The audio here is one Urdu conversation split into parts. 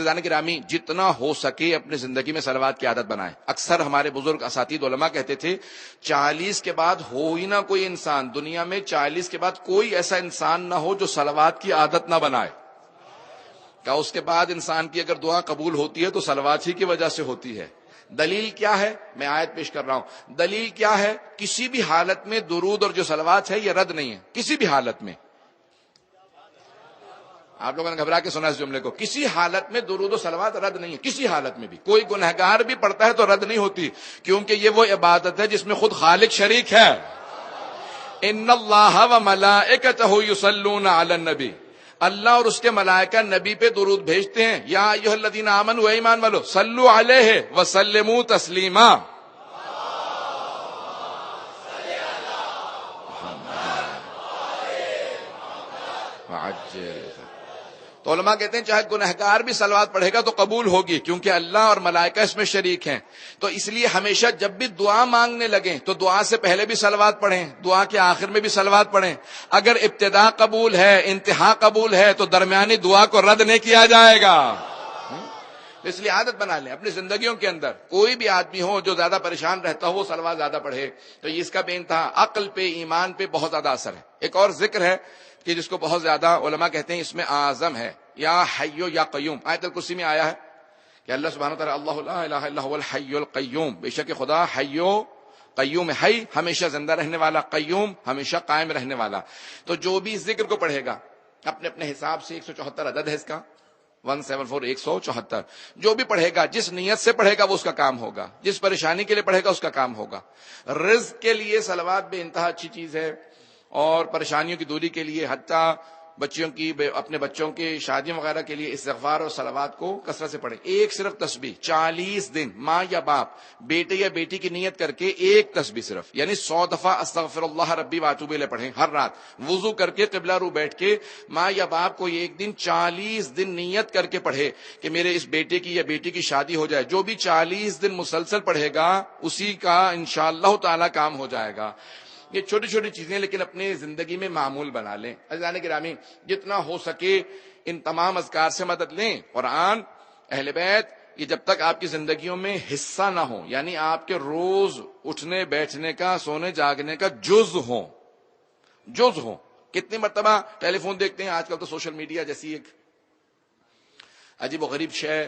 عزیزان گرامی جتنا ہو سکے اپنی زندگی میں صلوات کی عادت بنائیں. اکثر ہمارے بزرگ اساتید علماء کہتے تھے 40 کے بعد ہو ہی نہ کوئی انسان دنیا میں 40 کے بعد کوئی ایسا انسان نہ ہو جو صلوات کی عادت نہ بنائے. کہ اس کے بعد انسان کی اگر دعا قبول ہوتی ہے تو صلوات ہی کی وجہ سے ہوتی ہے. دلیل کیا ہے؟ میں آیت پیش کر رہا ہوں. دلیل کیا ہے؟ کسی بھی حالت میں درود اور جو صلوات ہے یہ رد نہیں ہے کسی بھی حالت میں. آپ لوگوں نے گھبرا کے سنا اس جملے کو. کسی حالت میں درود و صلوات رد نہیں ہے کسی حالت میں بھی. کوئی گنہگار بھی پڑھتا ہے تو رد نہیں ہوتی کیونکہ یہ وہ عبادت ہے جس میں خود خالق شریک ہے. ان اللہ و ملائکتہ یصلون علی النبی. اللہ اور اس کے ملائکہ نبی پہ درود بھیجتے ہیں. یا ایھا الذین آمنوا اے ایمان والو صلوا علیہ وسلموا تسلیما. تو علماء کہتے ہیں چاہے گنہگار بھی صلوات پڑھے گا تو قبول ہوگی کیونکہ اللہ اور ملائکہ اس میں شریک ہیں. تو اس لیے ہمیشہ جب بھی دعا مانگنے لگیں تو دعا سے پہلے بھی صلوات پڑھیں, دعا کے آخر میں بھی صلوات پڑھیں. اگر ابتدا قبول ہے انتہا قبول ہے تو درمیانی دعا کو رد نہیں کیا جائے گا. اس لیے عادت بنا لیں اپنی زندگیوں کے اندر. کوئی بھی آدمی ہو جو زیادہ پریشان رہتا ہو وہ صلوات زیادہ پڑھے تو اس کا بے انتہا عقل پہ ایمان پہ بہت زیادہ اثر ہے. ایک اور ذکر ہے کہ جس کو بہت زیادہ علماء کہتے ہیں اس میں اعظم ہے, یا حیو یا قیوم. آیت الکرسی میں آیا ہے کہ اللہ سبحانہ وتعالی اللہ لا الہ الا هو الحی القیوم. بے شک خدا حیو قیوم ہے, حی ہمیشہ زندہ رہنے والا, قیوم ہمیشہ قائم رہنے والا. تو جو بھی اس ذکر کو پڑھے گا اپنے اپنے حساب سے 174 عدد ہے اس کا 174 174 جو بھی پڑھے گا جس نیت سے پڑھے گا وہ اس کا کام ہوگا, جس پریشانی کے لیے پڑھے گا اس کا کام ہوگا. رزق کے لیے صلوات بے انتہا اچھی چیز ہے اور پریشانیوں کی دوری کے لیے حتیٰ بچیوں کی اپنے بچوں کے شادیوں وغیرہ کے لیے استغفار اور صلوات کو کثرت سے پڑھیں. ایک صرف تسبیح 40 دن ماں یا باپ بیٹے یا بیٹی کی نیت کر کے ایک تسبیح صرف یعنی 100 دفعہ استغفر اللہ ربی واتوب الیہ پڑھیں ہر رات. وضو کر کے قبلہ رو بیٹھ کے ماں یا باپ کو ایک دن 40 دن نیت کر کے پڑھے کہ میرے اس بیٹے کی یا بیٹی کی شادی ہو جائے. جو بھی 40 دن مسلسل پڑھے گا اسی کا انشاءاللہ تعالی کام ہو جائے گا. یہ چھوٹی چھوٹی چیزیں لیکن اپنی زندگی میں معمول بنا لیں. عزیزان گرامی جتنا ہو سکے ان تمام اذکار سے مدد لیں. قرآن اہل بیت یہ جب تک آپ کی زندگیوں میں حصہ نہ ہو یعنی آپ کے روز اٹھنے بیٹھنے کا سونے جاگنے کا جز ہو. کتنی مرتبہ ٹیلی فون دیکھتے ہیں. آج کل تو سوشل میڈیا جیسی ایک عجیب و غریب شے,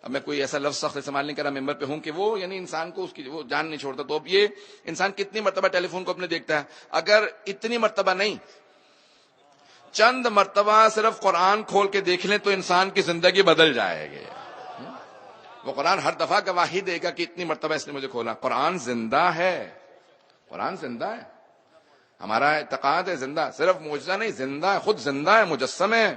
اب میں کوئی ایسا لفظ سخت استعمال نہیں کر رہا ممبر پہ ہوں کہ وہ یعنی انسان کو اس کی وہ جان نہیں چھوڑتا. تو اب یہ انسان کتنی مرتبہ ٹیلی فون کو اپنے دیکھتا ہے. اگر اتنی مرتبہ نہیں چند مرتبہ صرف قرآن کھول کے دیکھ لیں تو انسان کی زندگی بدل جائے گی. وہ قرآن ہر دفعہ گواہی دے گا کہ اتنی مرتبہ اس نے مجھے کھولا. قرآن زندہ ہے, قرآن زندہ ہے. ہمارا اعتقاد ہے زندہ, صرف معجزہ نہیں زندہ ہے, خود زندہ ہے, مجسم ہے.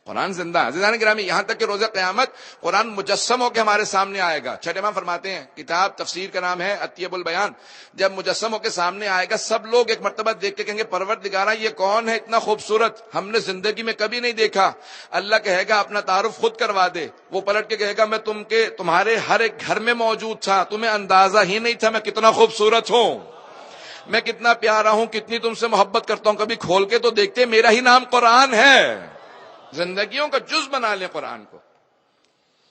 قرآن زندہ ہے. عزیزان گرامی یہاں تک کہ روز قیامت قرآن مجسم ہو کے ہمارے سامنے آئے گا. چھٹے امام فرماتے ہیں کتاب تفسیر کا نام ہے اطیب البیان, جب مجسم ہو کے سامنے آئے گا سب لوگ ایک مرتبہ دیکھ کے کہیں گے پروردگارا یہ کون ہے اتنا خوبصورت, ہم نے زندگی میں کبھی نہیں دیکھا. اللہ کہے گا اپنا تعارف خود کروا دے. وہ پلٹ کے کہے گا میں تمہارے ہر ایک گھر میں موجود تھا, تمہیں اندازہ ہی نہیں تھا میں کتنا خوبصورت ہوں, میں کتنا پیارا ہوں, کتنی تم سے محبت کرتا ہوں. کبھی کھول کے تو دیکھتے میرا ہی نام قرآن ہے. زندگیوں کا جز بنا لیں قرآن کو.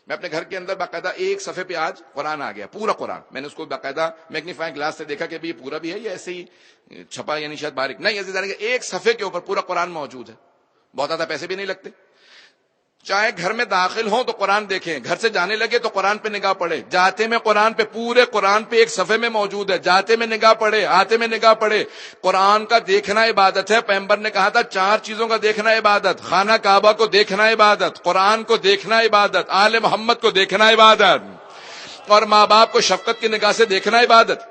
میں اپنے گھر کے اندر باقاعدہ ایک صفحے پہ آج قرآن آ گیا, پورا قرآن. میں نے اس کو باقاعدہ میگنیفائنگ گلاس سے دیکھا کہ ابھی یہ پورا بھی ہے یا ایسے ہی چھپا یعنی شاید باریک نہیں. عزیزان ایک صفحے کے اوپر پورا قرآن موجود ہے. بہت زیادہ پیسے بھی نہیں لگتے. چاہے گھر میں داخل ہوں تو قرآن دیکھیں, گھر سے جانے لگے تو قرآن پہ نگاہ پڑے, جاتے میں قرآن پہ پورے قرآن پہ ایک صفحے میں موجود ہے, جاتے میں نگاہ پڑے, آتے میں نگاہ پڑے. قرآن کا دیکھنا عبادت ہے. پیغمبر نے کہا تھا 4 چیزوں کا دیکھنا عبادت, خانہ کعبہ کو دیکھنا عبادت, قرآن کو دیکھنا عبادت, آل محمد کو دیکھنا عبادت, اور ماں باپ کو شفقت کی نگاہ سے دیکھنا عبادت.